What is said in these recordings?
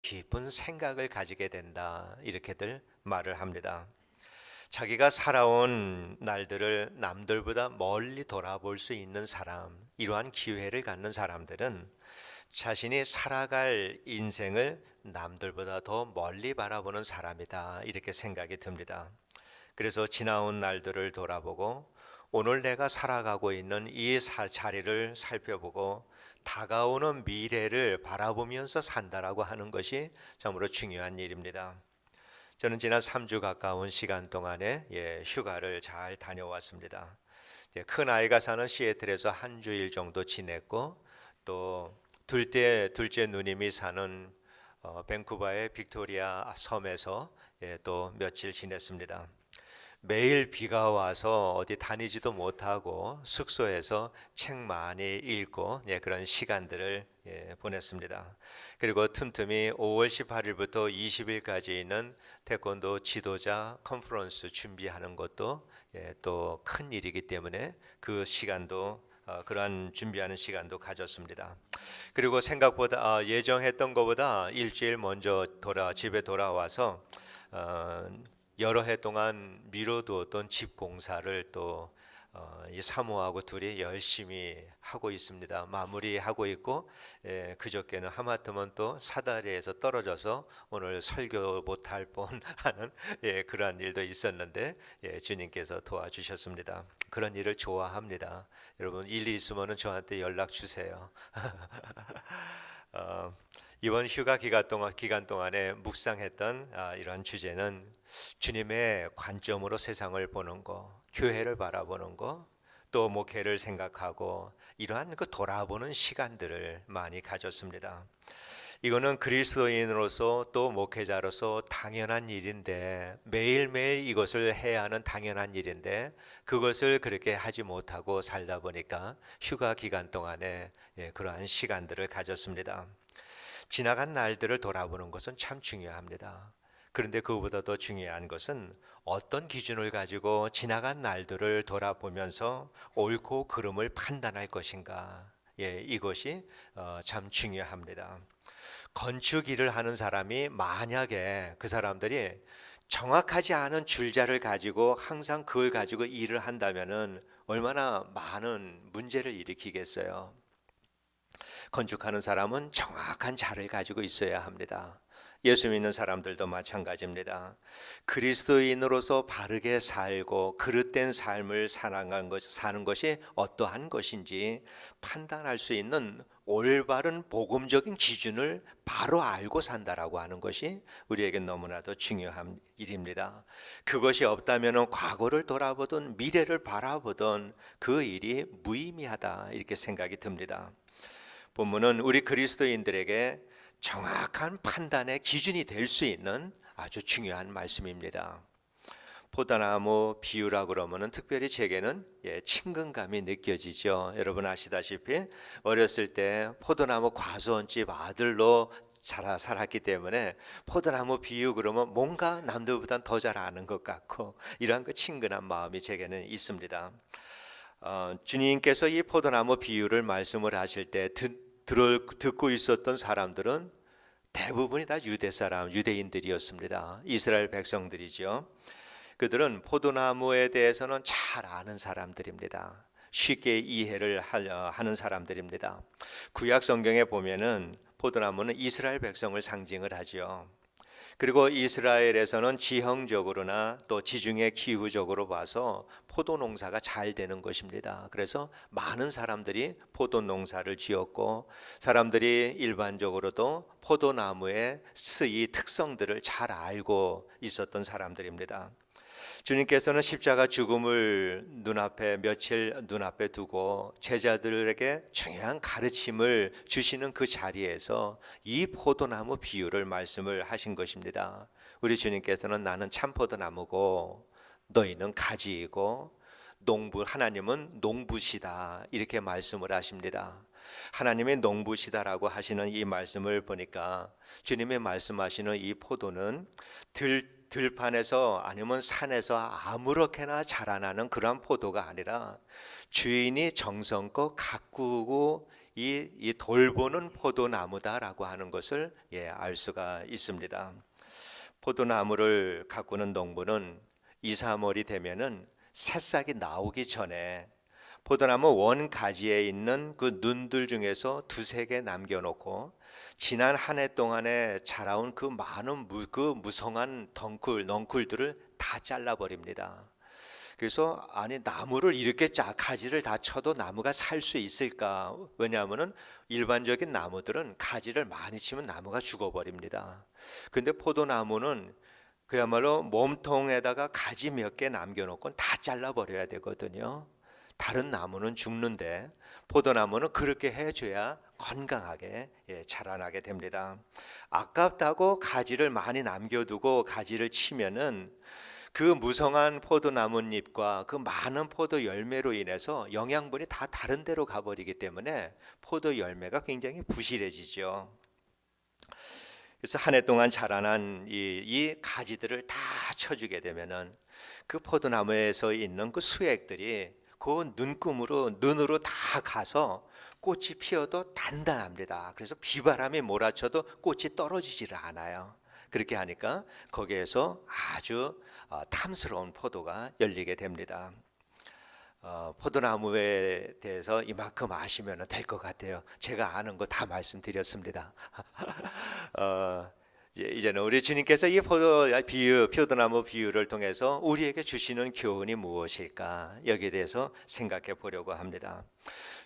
깊은 생각을 가지게 된다. 이렇게들 말을 합니다. 자기가 살아온 날들을 남들보다 멀리 돌아볼 수 있는 사람, 이러한 기회를 갖는 사람들은 자신이 살아갈 인생을 남들보다 더 멀리 바라보는 사람이다. 이렇게 생각이 듭니다. 그래서 지나온 날들을 돌아보고 오늘 내가 살아가고 있는 이 자리를 살펴보고 다가오는 미래를 바라보면서 산다라고 하는 것이 참으로 중요한 일입니다. 저는 지난 3주 가까운 시간 동안에 휴가를 잘 다녀왔습니다. 큰 아이가 사는 시애틀에서 한 주일 정도 지냈고, 또 둘째 누님이 사는 밴쿠버의 빅토리아 섬에서 또 며칠 지냈습니다. 매일 비가 와서 어디 다니지도 못하고 숙소에서 책 많이 읽고 그런 시간들을 보냈습니다. 그리고 틈틈이 5월 18일부터 20일까지 있는 태권도 지도자 컨퍼런스 준비하는 것도 또 큰 일이기 때문에 그 시간도 그러한 준비하는 시간도 가졌습니다. 그리고 생각보다 예정했던 것보다 일주일 먼저 집에 돌아와서 여러 해 동안 미뤄두었던 집 공사를 또 이 사모하고 둘이 열심히 하고 있습니다. 마무리하고 있고, 그저께는 하마터면 또 사다리에서 떨어져서 오늘 설교 못할 뻔하는 그러한 일도 있었는데 주님께서 도와주셨습니다. 그런 일을 좋아합니다. 여러분 일이 있으면 저한테 연락 주세요. 이번 휴가 기간 동안에 묵상했던 이런 주제는 주님의 관점으로 세상을 보는 거, 교회를 바라보는 거, 또 목회를 생각하고 이러한 그 돌아보는 시간들을 많이 가졌습니다. 이거는 그리스도인으로서 또 목회자로서 당연한 일인데, 매일매일 이것을 해야 하는 당연한 일인데 그것을 그렇게 하지 못하고 살다 보니까 휴가 기간 동안에 그러한 시간들을 가졌습니다. 지나간 날들을 돌아보는 것은 참 중요합니다. 그런데 그보다 더 중요한 것은 어떤 기준을 가지고 지나간 날들을 돌아보면서 옳고 그름을 판단할 것인가. 이것이 참 중요합니다. 건축 일을 하는 사람이 만약에 그 사람들이 정확하지 않은 줄자를 가지고 항상 그걸 가지고 일을 한다면은 얼마나 많은 문제를 일으키겠어요. 건축하는 사람은 정확한 자를 가지고 있어야 합니다. 예수 믿는 사람들도 마찬가지입니다. 그리스도인으로서 바르게 살고 그릇된 삶을 사는 것이 어떠한 것인지 판단할 수 있는 올바른 복음적인 기준을 바로 알고 산다라고 하는 것이 우리에게 너무나도 중요한 일입니다. 그것이 없다면 과거를 돌아보든 미래를 바라보든 그 일이 무의미하다 이렇게 생각이 듭니다. 본문은 우리 그리스도인들에게 정확한 판단의 기준이 될 수 있는 아주 중요한 말씀입니다. 포도나무 비유라 그러면은 특별히 제게는 친근감이 느껴지죠. 여러분 아시다시피 어렸을 때 포도나무 과수원집 아들로 살았기 때문에 포도나무 비유 그러면 뭔가 남들보다 더 잘 아는 것 같고 이러한 그 친근한 마음이 제게는 있습니다. 주님께서 이 포도나무 비유를 말씀을 하실 때 듣고 있었던 사람들은 대부분이 다 유대인들이었습니다. 이스라엘 백성들이죠. 그들은 포도나무에 대해서는 잘 아는 사람들입니다. 쉽게 이해를 하는 사람들입니다. 구약 성경에 보면은 포도나무는 이스라엘 백성을 상징을 하죠. 그리고 이스라엘에서는 지형적으로나 또 지중해 기후적으로 봐서 포도 농사가 잘 되는 것입니다. 그래서 많은 사람들이 포도 농사를 지었고 사람들이 일반적으로도 포도나무의 이 특성들을 잘 알고 있었던 사람들입니다. 주님께서는 십자가 죽음을 며칠 눈앞에 두고 제자들에게 중요한 가르침을 주시는 그 자리에서 이 포도나무 비유를 말씀을 하신 것입니다. 우리 주님께서는 나는 참포도나무고 너희는 가지이고 하나님은 농부시다 이렇게 말씀을 하십니다. 하나님의 농부시다라고 하시는 이 말씀을 보니까 주님의 말씀하시는 이 포도는 들판에서 아니면 산에서 아무렇게나 자라나는 그러한 포도가 아니라 주인이 정성껏 가꾸고 이 돌보는 포도나무다라고 하는 것을 알 수가 있습니다. 포도나무를 가꾸는 농부는 2, 3월이 되면은 새싹이 나오기 전에 포도나무 원 가지에 있는 그 눈들 중에서 두세 개 남겨놓고 지난 한 해 동안에 자라온 그 많은 그 무성한 넝쿨들을 다 잘라버립니다. 그래서 아니 나무를 이렇게 가지를 다 쳐도 나무가 살 수 있을까? 왜냐하면은 일반적인 나무들은 가지를 많이 치면 나무가 죽어버립니다. 그런데 포도나무는 그야말로 몸통에다가 가지 몇 개 남겨놓고 다 잘라버려야 되거든요. 다른 나무는 죽는데 포도나무는 그렇게 해줘야 건강하게 자라나게 됩니다. 아깝다고 가지를 많이 남겨두고 가지를 치면은 그 무성한 포도나뭇잎과 그 많은 포도 열매로 인해서 영양분이 다 다른 데로 가버리기 때문에 포도 열매가 굉장히 부실해지죠. 그래서 한 해 동안 자라난 이 가지들을 다 쳐주게 되면은 그 포도나무에서 있는 그 수액들이 그 눈으로 다 가서 꽃이 피어도 단단합니다. 그래서 비바람이 몰아쳐도 꽃이 떨어지지를 않아요. 그렇게 하니까 거기에서 아주 탐스러운 포도가 열리게 됩니다. 포도나무에 대해서 이만큼 아시면 될 것 같아요. 제가 아는 거 다 말씀드렸습니다. 이제는 우리 주님께서 이 포도나무 비유를 통해서 우리에게 주시는 교훈이 무엇일까? 여기에 대해서 생각해 보려고 합니다.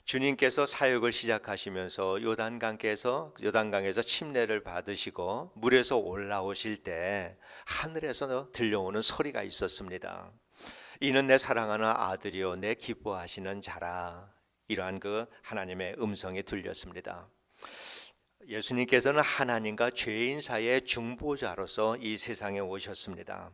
주님께서 사역을 시작하시면서 요단강에서 침례를 받으시고 물에서 올라오실 때 하늘에서 들려오는 소리가 있었습니다. 이는 내 사랑하는 아들이요 내 기뻐하시는 자라. 이러한 그 하나님의 음성이 들렸습니다. 예수님께서는 하나님과 죄인 사이의 중보자로서 이 세상에 오셨습니다.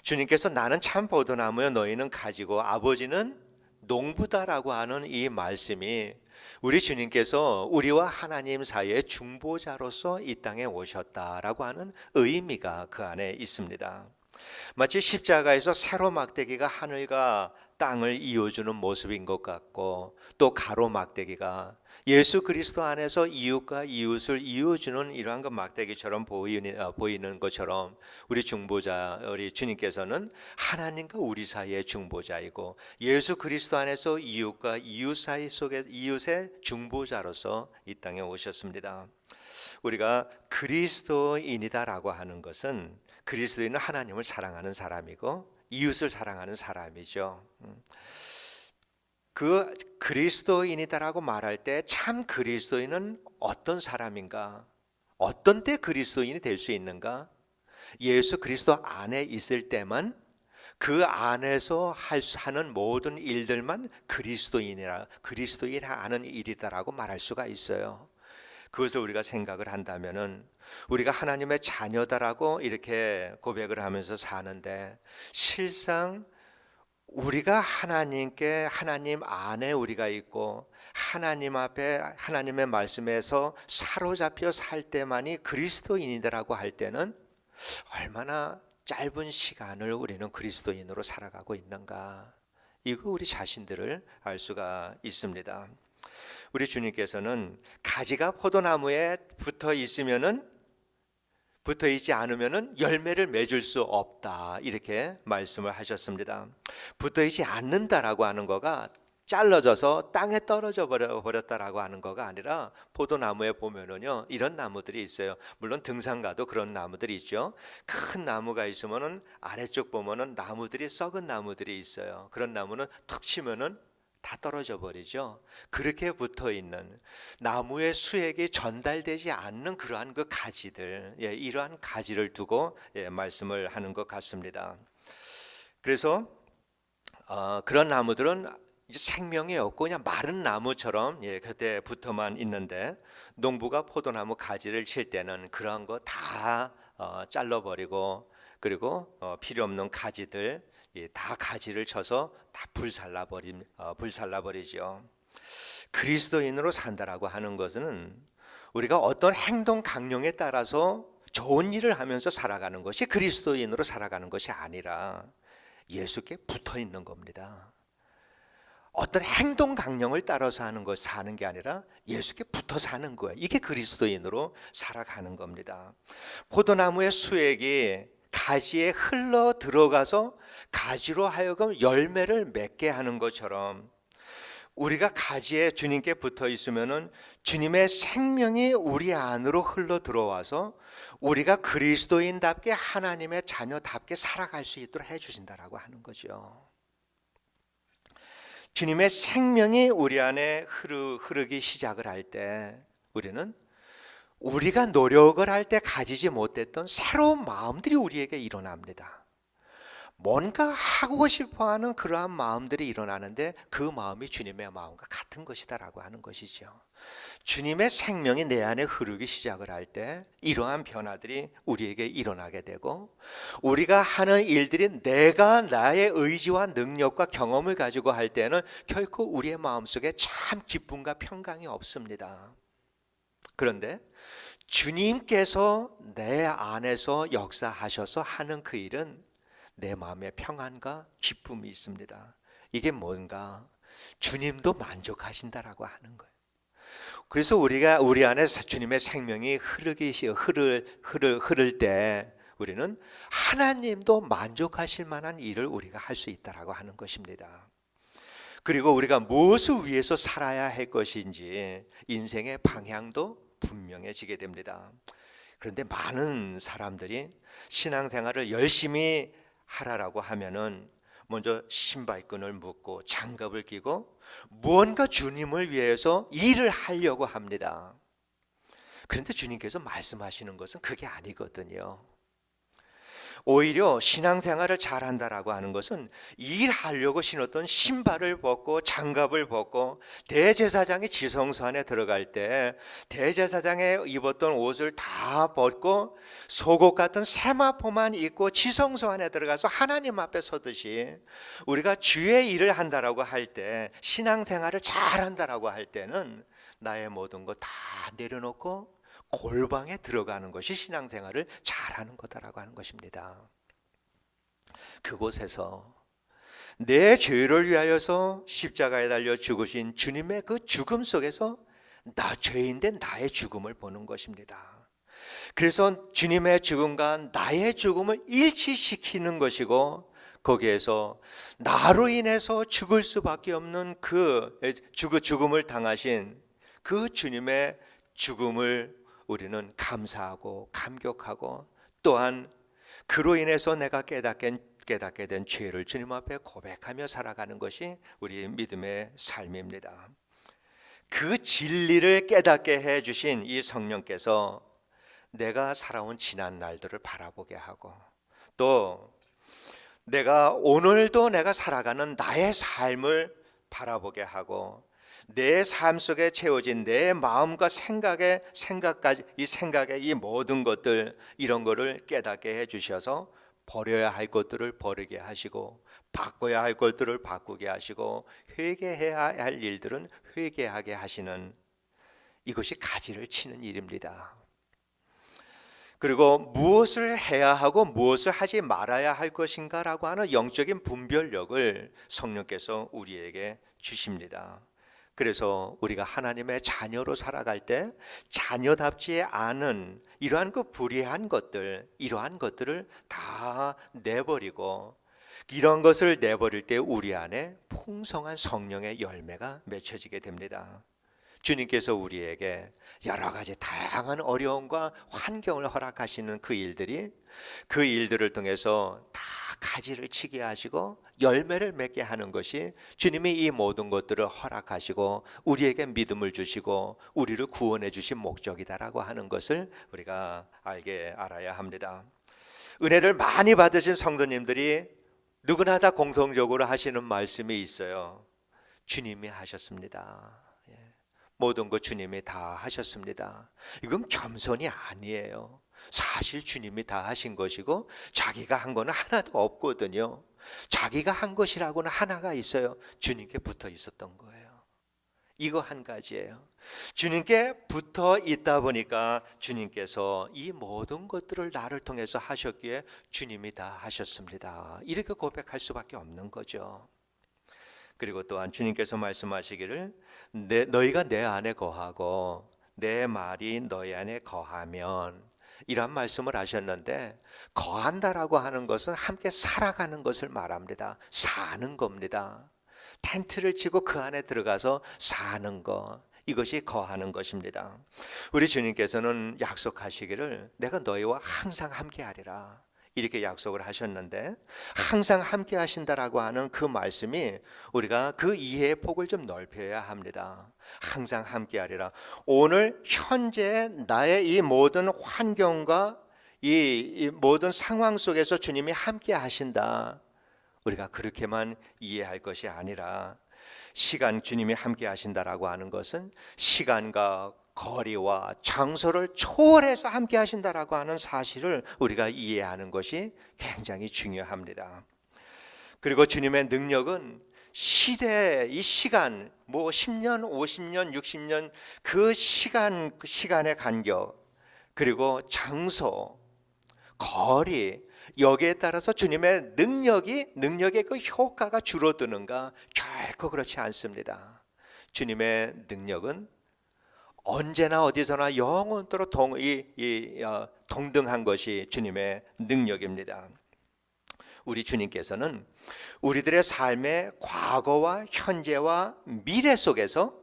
주님께서 나는 참 포도나무여 너희는 가지고 아버지는 농부다라고 하는 이 말씀이 우리 주님께서 우리와 하나님 사이의 중보자로서 이 땅에 오셨다라고 하는 의미가 그 안에 있습니다. 마치 십자가에서 세로 막대기가 하늘과 땅을 이어주는 모습인 것 같고 또 가로 막대기가 예수 그리스도 안에서 이웃과 이웃을 이어주는 이러한 그 막대기처럼 보이는 것처럼 우리 주님께서는 하나님과 우리 사이의 중보자이고 예수 그리스도 안에서 이웃과 이웃 사이 속에 이웃의 중보자로서 이 땅에 오셨습니다. 우리가 그리스도인이다라고 하는 것은 그리스도인은 하나님을 사랑하는 사람이고 이웃을 사랑하는 사람이죠. 그 그리스도인이다라고 말할 때 참 그리스도인은 어떤 사람인가? 어떤 때 그리스도인이 될 수 있는가? 예수 그리스도 안에 있을 때만 그 안에서 하는 모든 일들만 그리스도인이 하는 일이다라고 말할 수가 있어요. 그것을 우리가 생각을 한다면은 우리가 하나님의 자녀다라고 이렇게 고백을 하면서 사는데 실상 우리가 하나님 안에 우리가 있고 하나님 앞에 하나님의 말씀에서 사로잡혀 살 때만이 그리스도인이라고 할 때는 얼마나 짧은 시간을 우리는 그리스도인으로 살아가고 있는가, 이거 우리 자신들을 알 수가 있습니다. 우리 주님께서는 가지가 포도나무에 붙어 있지 않으면은 열매를 맺을 수 없다 이렇게 말씀을 하셨습니다. 붙어 있지 않는다라고 하는 거가 잘라져서 땅에 떨어져 버렸다라고 하는 거가 아니라 포도나무에 보면은요 이런 나무들이 있어요. 물론 등산 가도 그런 나무들이 있죠. 큰 나무가 있으면은 아래쪽 보면은 나무들이 썩은 나무들이 있어요. 그런 나무는 툭 치면은 다 떨어져 버리죠. 그렇게 붙어 있는 나무의 수액이 전달되지 않는 그러한 그 가지들, 이러한 가지를 두고 말씀을 하는 것 같습니다. 그래서 그런 나무들은 이제 생명이 없고 그냥 마른 나무처럼 그때 붙어만 있는데 농부가 포도나무 가지를 칠 때는 그런 거 다 잘라버리고 그리고 필요 없는 가지들 다 가지를 쳐서 다 불살라버리죠. 그리스도인으로 산다라고 하는 것은 우리가 어떤 행동 강령에 따라서 좋은 일을 하면서 살아가는 것이 그리스도인으로 살아가는 것이 아니라 예수께 붙어 있는 겁니다. 어떤 행동 강령을 따라서 사는 게 아니라 예수께 붙어 사는 거예요. 이게 그리스도인으로 살아가는 겁니다. 포도나무의 수액이 가지에 흘러 들어가서 가지로 하여금 열매를 맺게 하는 것처럼 우리가 가지에 주님께 붙어 있으면은 주님의 생명이 우리 안으로 흘러 들어와서 우리가 그리스도인답게 하나님의 자녀답게 살아갈 수 있도록 해 주신다라고 하는 거죠. 주님의 생명이 우리 안에 흐르기 시작을 할 때 우리는 우리가 노력을 할 때 가지지 못했던 새로운 마음들이 우리에게 일어납니다. 뭔가 하고 싶어하는 그러한 마음들이 일어나는데 그 마음이 주님의 마음과 같은 것이다라고 하는 것이죠. 주님의 생명이 내 안에 흐르기 시작을 할 때 이러한 변화들이 우리에게 일어나게 되고 우리가 하는 일들이 내가 나의 의지와 능력과 경험을 가지고 할 때는 결코 우리의 마음속에 참 기쁨과 평강이 없습니다. 그런데 주님께서 내 안에서 역사하셔서 하는 그 일은 내 마음에 평안과 기쁨이 있습니다. 이게 뭔가 주님도 만족하신다라고 하는 거예요. 그래서 우리가 우리 안에 주님의 생명이 흐를 때 우리는 하나님도 만족하실 만한 일을 우리가 할 수 있다라고 하는 것입니다. 그리고 우리가 무엇을 위해서 살아야 할 것인지 인생의 방향도 분명해지게 됩니다. 그런데 많은 사람들이 신앙생활을 열심히 하라라고 하면은 먼저 신발끈을 묶고 장갑을 끼고 무언가 주님을 위해서 일을 하려고 합니다. 그런데 주님께서 말씀하시는 것은 그게 아니거든요. 오히려 신앙생활을 잘한다라고 하는 것은 일하려고 신었던 신발을 벗고 장갑을 벗고 대제사장이 지성소 안에 들어갈 때 대제사장이 입었던 옷을 다 벗고 속옷 같은 세마포만 입고 지성소 안에 들어가서 하나님 앞에 서듯이 우리가 주의 일을 한다라고 할 때 신앙생활을 잘한다라고 할 때는 나의 모든 것 다 내려놓고 골방에 들어가는 것이 신앙생활을 잘하는 거다라고 하는 것입니다. 그곳에서 내 죄를 위하여서 십자가에 달려 죽으신 주님의 그 죽음 속에서 나 죄인된 나의 죽음을 보는 것입니다. 그래서 주님의 죽음과 나의 죽음을 일치시키는 것이고 거기에서 나로 인해서 죽을 수밖에 없는 그 죽음을 당하신 그 주님의 죽음을 우리는 감사하고 감격하고 또한 그로 인해서 내가 깨닫게 된 죄를 주님 앞에 고백하며 살아가는 것이 우리 믿음의 삶입니다. 그 진리를 깨닫게 해주신 이 성령께서 내가 살아온 지난 날들을 바라보게 하고 또 내가 오늘도 내가 살아가는 나의 삶을 바라보게 하고 내 삶 속에 채워진 내 마음과 생각까지 이 모든 것들 이런 거를 깨닫게 해 주셔서 버려야 할 것들을 버리게 하시고 바꿔야 할 것들을 바꾸게 하시고 회개해야 할 일들은 회개하게 하시는 이것이 가지를 치는 일입니다. 그리고 무엇을 해야 하고 무엇을 하지 말아야 할 것인가라고 하는 영적인 분별력을 성령께서 우리에게 주십니다. 그래서 우리가 하나님의 자녀로 살아갈 때 자녀답지 않은 이러한 그 불의한 것들, 이러한 것들을 다 내버리고 이런 것을 내버릴 때 우리 안에 풍성한 성령의 열매가 맺혀지게 됩니다. 주님께서 우리에게 여러 가지 다양한 어려움과 환경을 허락하시는 그 일들을 통해서 다 가지를 치게 하시고 열매를 맺게 하는 것이 주님이 이 모든 것들을 허락하시고 우리에게 믿음을 주시고 우리를 구원해 주신 목적이다라고 하는 것을 우리가 알아야 합니다. 은혜를 많이 받으신 성도님들이 누구나 다 공통적으로 하시는 말씀이 있어요. 주님이 하셨습니다. 모든 것 주님이 다 하셨습니다. 이건 겸손이 아니에요. 사실 주님이 다 하신 것이고 자기가 한 거는 하나도 없거든요. 자기가 한 것이라고는 하나가 있어요. 주님께 붙어 있었던 거예요. 이거 한 가지예요. 주님께 붙어 있다 보니까 주님께서 이 모든 것들을 나를 통해서 하셨기에 주님이 다 하셨습니다. 이렇게 고백할 수밖에 없는 거죠. 그리고 또한 주님께서 말씀하시기를 너희가 내 안에 거하고 내 말이 너희 안에 거하면, 이런 말씀을 하셨는데, 거한다라고 하는 것은 함께 살아가는 것을 말합니다. 사는 겁니다. 텐트를 치고 그 안에 들어가서 사는 것, 이것이 거하는 것입니다. 우리 주님께서는 약속하시기를 내가 너희와 항상 함께 하리라, 이렇게 약속을 하셨는데, 항상 함께 하신다라고 하는 그 말씀이 우리가 그 이해의 폭을 좀 넓혀야 합니다. 항상 함께 하리라. 오늘 현재 나의 이 모든 환경과 이 모든 상황 속에서 주님이 함께 하신다, 우리가 그렇게만 이해할 것이 아니라, 시간, 주님이 함께 하신다라고 하는 것은 시간과 거리와 장소를 초월해서 함께 하신다라고 하는 사실을 우리가 이해하는 것이 굉장히 중요합니다. 그리고 주님의 능력은 시대, 이 시간, 뭐 10년, 50년, 60년 그 시간의 간격, 그리고 장소, 거리, 여기에 따라서 주님의 능력의 그 효과가 줄어드는가? 결코 그렇지 않습니다. 주님의 능력은 언제나 어디서나 영원토록 동등한 것이 주님의 능력입니다. 우리 주님께서는 우리들의 삶의 과거와 현재와 미래 속에서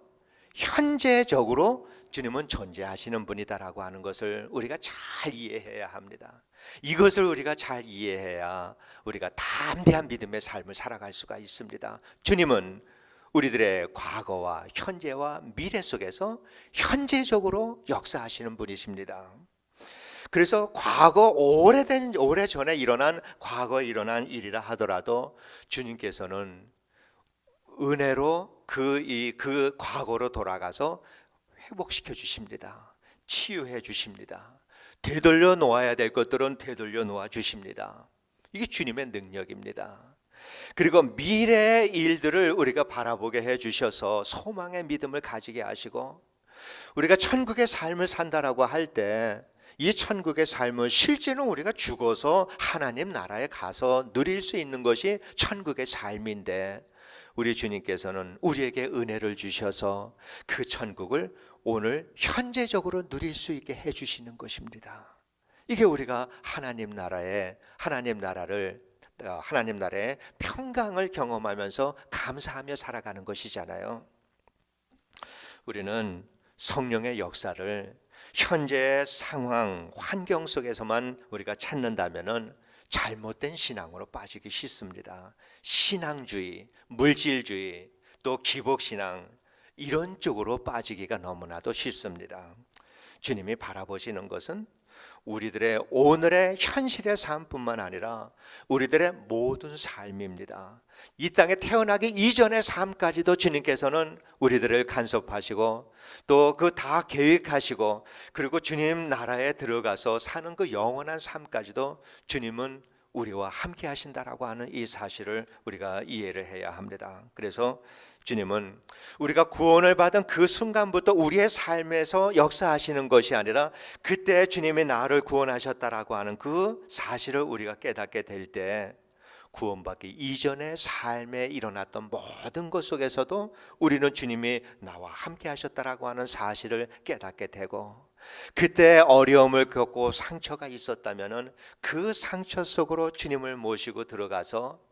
현재적으로 주님은 존재하시는 분이다라고 하는 것을 우리가 잘 이해해야 합니다. 이것을 우리가 잘 이해해야 우리가 담대한 믿음의 삶을 살아갈 수가 있습니다. 주님은 우리들의 과거와 현재와 미래 속에서 현재적으로 역사하시는 분이십니다. 그래서 오래전에 과거에 일어난 일이라 하더라도 주님께서는 은혜로 그 과거로 돌아가서 회복시켜 주십니다. 치유해 주십니다. 되돌려 놓아야 될 것들은 되돌려 놓아 주십니다. 이게 주님의 능력입니다. 그리고 미래의 일들을 우리가 바라보게 해 주셔서 소망의 믿음을 가지게 하시고, 우리가 천국의 삶을 산다라고 할 때 이 천국의 삶은 실제는 우리가 죽어서 하나님 나라에 가서 누릴 수 있는 것이 천국의 삶인데, 우리 주님께서는 우리에게 은혜를 주셔서 그 천국을 오늘 현재적으로 누릴 수 있게 해주시는 것입니다. 이게 우리가 하나님 나라의 평강을 경험하면서 감사하며 살아가는 것이잖아요. 우리는 성령의 역사를 현재의 상황, 환경 속에서만 우리가 찾는다면은 잘못된 신앙으로 빠지기 쉽습니다. 신앙주의, 물질주의, 또 기복신앙, 이런 쪽으로 빠지기가 너무나도 쉽습니다. 주님이 바라보시는 것은 우리들의 오늘의 현실의 삶뿐만 아니라 우리들의 모든 삶입니다. 이 땅에 태어나기 이전의 삶까지도 주님께서는 우리들을 간섭하시고 또 그 다 계획하시고, 그리고 주님 나라에 들어가서 사는 그 영원한 삶까지도 주님은 우리와 함께 하신다라고 하는 이 사실을 우리가 이해를 해야 합니다. 그래서 주님은 우리가 구원을 받은 그 순간부터 우리의 삶에서 역사하시는 것이 아니라, 그때 주님이 나를 구원하셨다라고 하는 그 사실을 우리가 깨닫게 될 때, 구원받기 이전의 삶에 일어났던 모든 것 속에서도 우리는 주님이 나와 함께 하셨다라고 하는 사실을 깨닫게 되고, 그때 어려움을 겪고 상처가 있었다면 그 상처 속으로 주님을 모시고 들어가서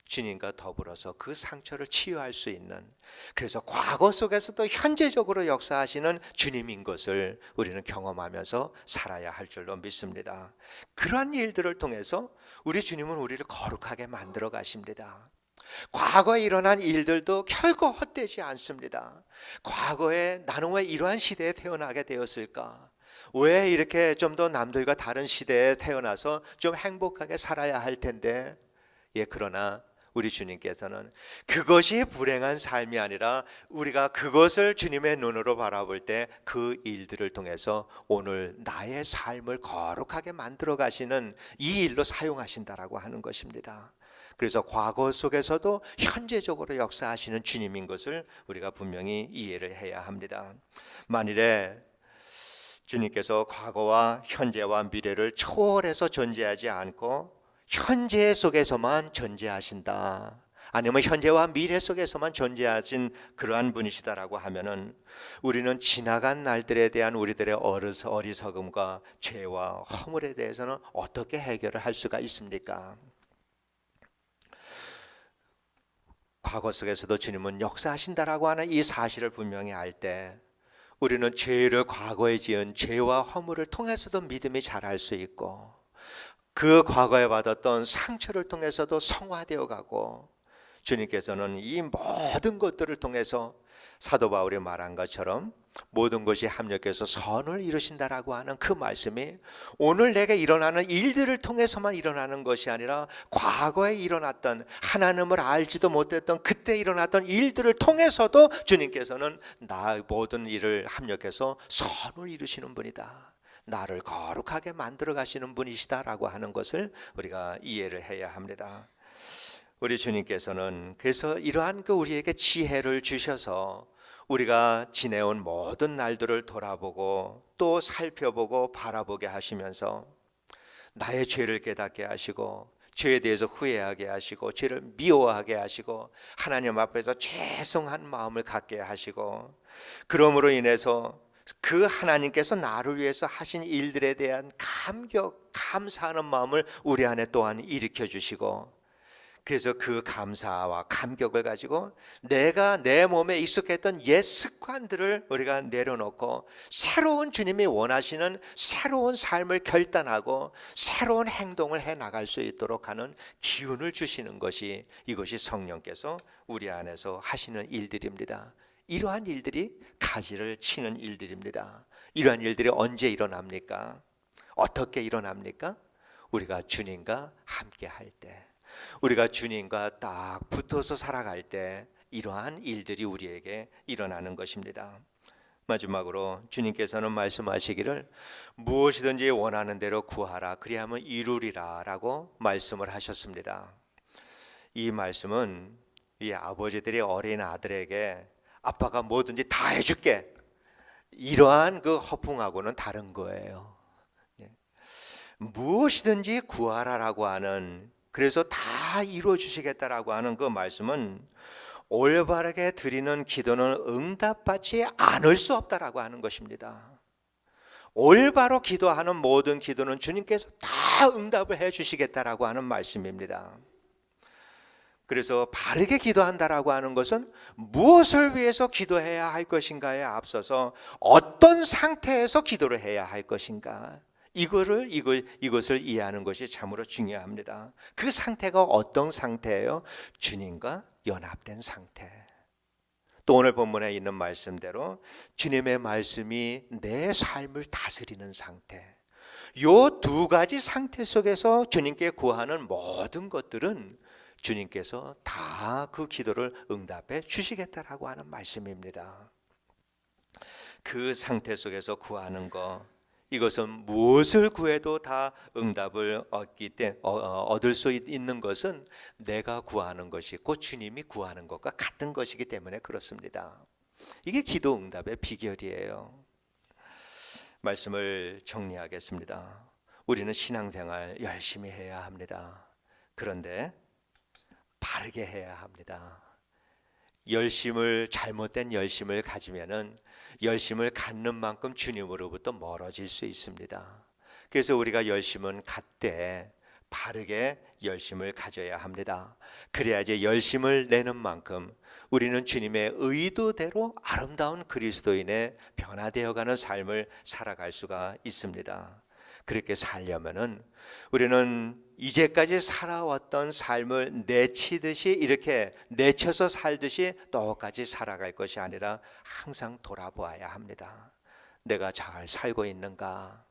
주님과 더불어서 그 상처를 치유할 수 있는, 그래서 과거 속에서도 현재적으로 역사하시는 주님인 것을 우리는 경험하면서 살아야 할 줄로 믿습니다. 그러한 일들을 통해서 우리 주님은 우리를 거룩하게 만들어 가십니다. 과거에 일어난 일들도 결코 헛되지 않습니다. 과거에 나는 왜 이러한 시대에 태어나게 되었을까? 왜 이렇게 좀 더 남들과 다른 시대에 태어나서 좀 행복하게 살아야 할 텐데, 그러나 우리 주님께서는 그것이 불행한 삶이 아니라 우리가 그것을 주님의 눈으로 바라볼 때 그 일들을 통해서 오늘 나의 삶을 거룩하게 만들어 가시는 이 일로 사용하신다라고 하는 것입니다. 그래서 과거 속에서도 현재적으로 역사하시는 주님인 것을 우리가 분명히 이해를 해야 합니다. 만일에 주님께서 과거와 현재와 미래를 초월해서 존재하지 않고 현재 속에서만 존재하신다, 아니면 현재와 미래 속에서만 존재하신 그러한 분이시다라고 하면은 우리는 지나간 날들에 대한 우리들의 어리석음과 죄와 허물에 대해서는 어떻게 해결을 할 수가 있습니까? 과거 속에서도 주님은 역사하신다라고 하는 이 사실을 분명히 알 때 우리는 죄를 과거에 지은 죄와 허물을 통해서도 믿음이 자랄 수 있고 그 과거에 받았던 상처를 통해서도 성화되어 가고 주님께서는 이 모든 것들을 통해서 사도 바울이 말한 것처럼 모든 것이 합력해서 선을 이루신다라고 하는 그 말씀이 오늘 내게 일어나는 일들을 통해서만 일어나는 것이 아니라 과거에 일어났던 하나님을 알지도 못했던 그때 일어났던 일들을 통해서도 주님께서는 나 모든 일을 합력해서 선을 이루시는 분이다. 나를 거룩하게 만들어 가시는 분이시다라고 하는 것을 우리가 이해를 해야 합니다. 우리 주님께서는 그래서 이러한 그 우리에게 지혜를 주셔서 우리가 지내온 모든 날들을 돌아보고 또 살펴보고 바라보게 하시면서 나의 죄를 깨닫게 하시고 죄에 대해서 후회하게 하시고 죄를 미워하게 하시고 하나님 앞에서 죄송한 마음을 갖게 하시고 그러므로 인해서 그 하나님께서 나를 위해서 하신 일들에 대한 감격, 감사하는 마음을 우리 안에 또한 일으켜 주시고 그래서 그 감사와 감격을 가지고 내가 내 몸에 익숙했던 옛 습관들을 우리가 내려놓고 새로운 주님이 원하시는 새로운 삶을 결단하고 새로운 행동을 해 나갈 수 있도록 하는 기운을 주시는 것이 이것이 성령께서 우리 안에서 하시는 일들입니다. 이러한 일들이 가지를 치는 일들입니다. 이러한 일들이 언제 일어납니까? 어떻게 일어납니까? 우리가 주님과 함께 할 때, 우리가 주님과 딱 붙어서 살아갈 때 이러한 일들이 우리에게 일어나는 것입니다. 마지막으로 주님께서는 말씀하시기를 무엇이든지 원하는 대로 구하라 그리하면 이루리라 라고 말씀을 하셨습니다. 이 말씀은 이 아버지들이 어린 아들에게 아빠가 뭐든지 다 해줄게 이러한 그 허풍하고는 다른 거예요. 무엇이든지 구하라라고 하는 그래서 다 이루어 주시겠다라고 하는 그 말씀은 올바르게 드리는 기도는 응답받지 않을 수 없다라고 하는 것입니다. 올바로 기도하는 모든 기도는 주님께서 다 응답을 해 주시겠다라고 하는 말씀입니다. 그래서 바르게 기도한다라고 하는 것은 무엇을 위해서 기도해야 할 것인가에 앞서서 어떤 상태에서 기도를 해야 할 것인가 이것을 이해하는 것이 참으로 중요합니다. 그 상태가 어떤 상태예요? 주님과 연합된 상태. 또 오늘 본문에 있는 말씀대로 주님의 말씀이 내 삶을 다스리는 상태. 요 두 가지 상태 속에서 주님께 구하는 모든 것들은 주님께서 다 그 기도를 응답해 주시겠다라고 하는 말씀입니다. 그 상태 속에서 구하는 것 이것은 무엇을 구해도 다 응답을 얻을 수 있는 것은 내가 구하는 것이 곧 주님이 구하는 것과 같은 것이기 때문에 그렇습니다. 이게 기도 응답의 비결이에요. 말씀을 정리하겠습니다. 우리는 신앙생활 열심히 해야 합니다. 그런데 바르게 해야 합니다. 잘못된 열심을 가지면은 열심을 갖는 만큼 주님으로부터 멀어질 수 있습니다. 그래서 우리가 열심은 갖되 바르게 열심을 가져야 합니다. 그래야지 열심을 내는 만큼 우리는 주님의 의도대로 아름다운 그리스도인의 변화되어가는 삶을 살아갈 수가 있습니다. 그렇게 살려면은 우리는 이제까지 살아왔던 삶을 내치듯이 이렇게 내쳐서 살듯이 똑같이 살아갈 것이 아니라 항상 돌아보아야 합니다. 내가 잘 살고 있는가?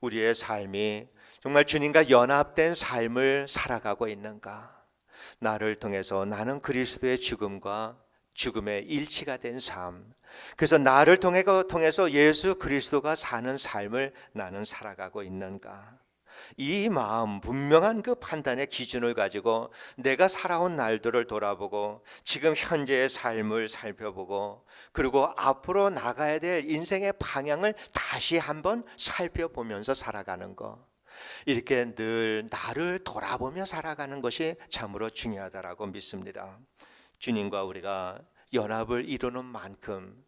우리의 삶이 정말 주님과 연합된 삶을 살아가고 있는가? 나를 통해서 나는 그리스도의 죽음과 죽음의 일치가 된 삶. 그래서 나를 통해서 예수 그리스도가 사는 삶을 나는 살아가고 있는가? 이 마음, 분명한 그 판단의 기준을 가지고 내가 살아온 날들을 돌아보고 지금 현재의 삶을 살펴보고 그리고 앞으로 나가야 될 인생의 방향을 다시 한번 살펴보면서 살아가는 것. 이렇게 늘 나를 돌아보며 살아가는 것이 참으로 중요하다라고 믿습니다. 주님과 우리가 연합을 이루는 만큼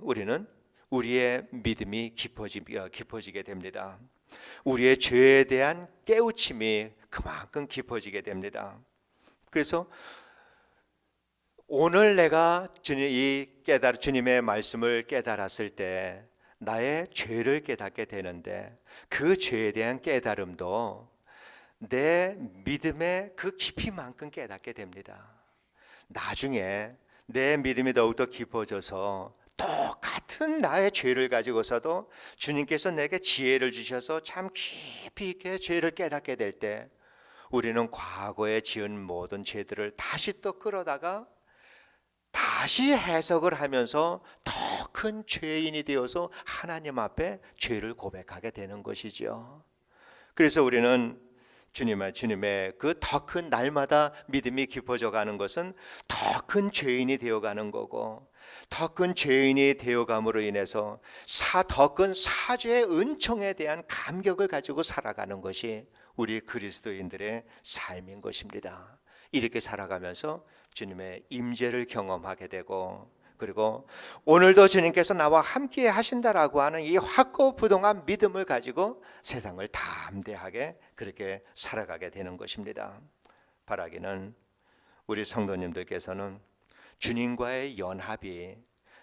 우리는 우리의 믿음이 깊어지게 됩니다. 우리의 죄에 대한 깨우침이 그만큼 깊어지게 됩니다. 그래서 오늘 내가 주님의 말씀을 깨달았을 때 나의 죄를 깨닫게 되는데, 그 죄에 대한 깨달음도 내 믿음의 그 깊이만큼 깨닫게 됩니다. 나중에 내 믿음이 더욱더 깊어져서 똑같은 나의 죄를 가지고서도 주님께서 내게 지혜를 주셔서 참 깊이 있게 죄를 깨닫게 될 때, 우리는 과거에 지은 모든 죄들을 다시 또 끌어다가 다시 해석을 하면서 더 큰 죄인이 되어서 하나님 앞에 죄를 고백하게 되는 것이지요. 그래서 우리는 주님의 그 더 큰 날마다 믿음이 깊어져 가는 것은 더 큰 죄인이 되어가는 거고, 더 큰 죄인이 되어감으로 인해서 더 큰 사죄의 은총에 대한 감격을 가지고 살아가는 것이 우리 그리스도인들의 삶인 것입니다. 이렇게 살아가면서 주님의 임재를 경험하게 되고, 그리고 오늘도 주님께서 나와 함께 하신다라고 하는 이 확고부동한 믿음을 가지고 세상을 담대하게 그렇게 살아가게 되는 것입니다. 바라기는 우리 성도님들께서는 주님과의 연합이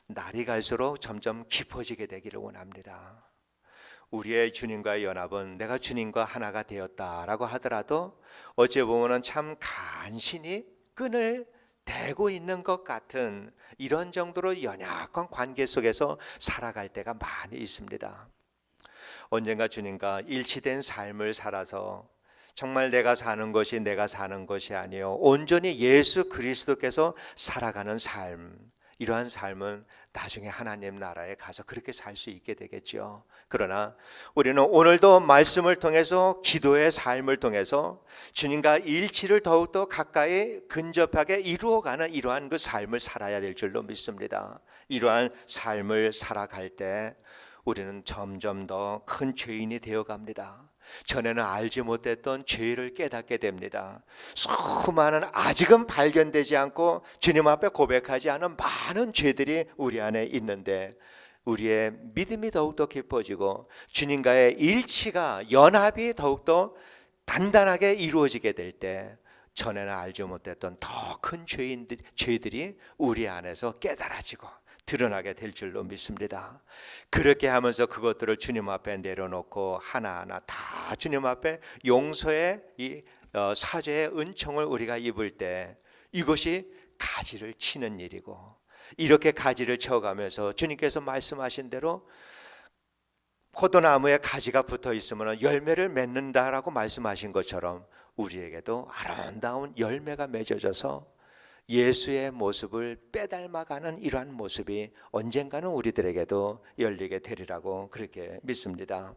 날이 갈수록 점점 깊어지게 되기를 원합니다. 우리의 주님과의 연합은 내가 주님과 하나가 되었다라고 하더라도 어찌 보면 참 간신히 끈을 대고 있는 것 같은 이런 정도로 연약한 관계 속에서 살아갈 때가 많이 있습니다. 언젠가 주님과 일치된 삶을 살아서 정말 내가 사는 것이 아니요 온전히 예수 그리스도께서 살아가는 삶, 이러한 삶은 나중에 하나님 나라에 가서 그렇게 살 수 있게 되겠죠. 그러나 우리는 오늘도 말씀을 통해서, 기도의 삶을 통해서 주님과 일치를 더욱더 가까이 근접하게 이루어가는 이러한 그 삶을 살아야 될 줄로 믿습니다. 이러한 삶을 살아갈 때 우리는 점점 더 큰 죄인이 되어갑니다. 전에는 알지 못했던 죄를 깨닫게 됩니다. 수많은 아직은 발견되지 않고 주님 앞에 고백하지 않은 많은 죄들이 우리 안에 있는데, 우리의 믿음이 더욱더 깊어지고 주님과의 일치가, 연합이 더욱더 단단하게 이루어지게 될 때, 전에는 알지 못했던 더 큰 죄들이 우리 안에서 깨달아지고 드러나게 될 줄로 믿습니다. 그렇게 하면서 그것들을 주님 앞에 내려놓고 하나하나 다 주님 앞에 용서의 사죄의 은총을 우리가 입을 때, 이것이 가지를 치는 일이고, 이렇게 가지를 쳐가면서 주님께서 말씀하신 대로 포도나무에 가지가 붙어 있으면 열매를 맺는다라고 말씀하신 것처럼 우리에게도 아름다운 열매가 맺어져서 예수의 모습을 빼닮아가는 이러한 모습이 언젠가는 우리들에게도 열리게 되리라고 그렇게 믿습니다.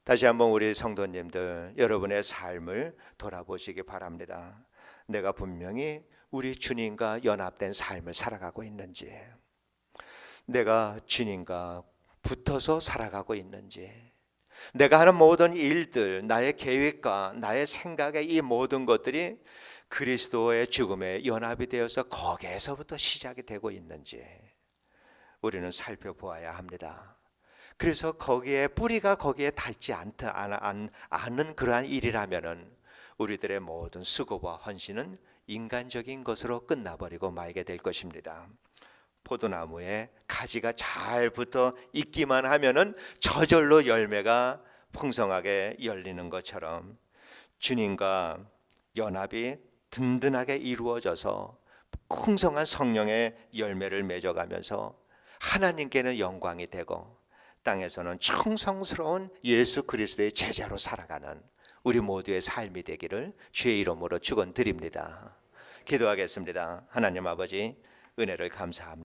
다시 한번 우리 성도님들, 여러분의 삶을 돌아보시기 바랍니다. 내가 분명히 우리 주님과 연합된 삶을 살아가고 있는지, 내가 주님과 붙어서 살아가고 있는지, 내가 하는 모든 일들, 나의 계획과 나의 생각의 이 모든 것들이 그리스도의 죽음에 연합이 되어서 거기에서부터 시작이 되고 있는지 우리는 살펴보아야 합니다. 그래서 뿌리가 거기에 닿지 않은 그러한 일이라면은 우리들의 모든 수고와 헌신은 인간적인 것으로 끝나버리고 말게 될 것입니다. 포도나무에 가지가 잘 붙어 있기만 하면은 저절로 열매가 풍성하게 열리는 것처럼 주님과 연합이 든든하게 이루어져서 풍성한 성령의 열매를 맺어가면서 하나님께는 영광이 되고 땅에서는 충성스러운 예수 그리스도의 제자로 살아가는 우리 모두의 삶이 되기를 주의 이름으로 축원드립니다. 기도하겠습니다. 하나님 아버지, 은혜를 감사합니다.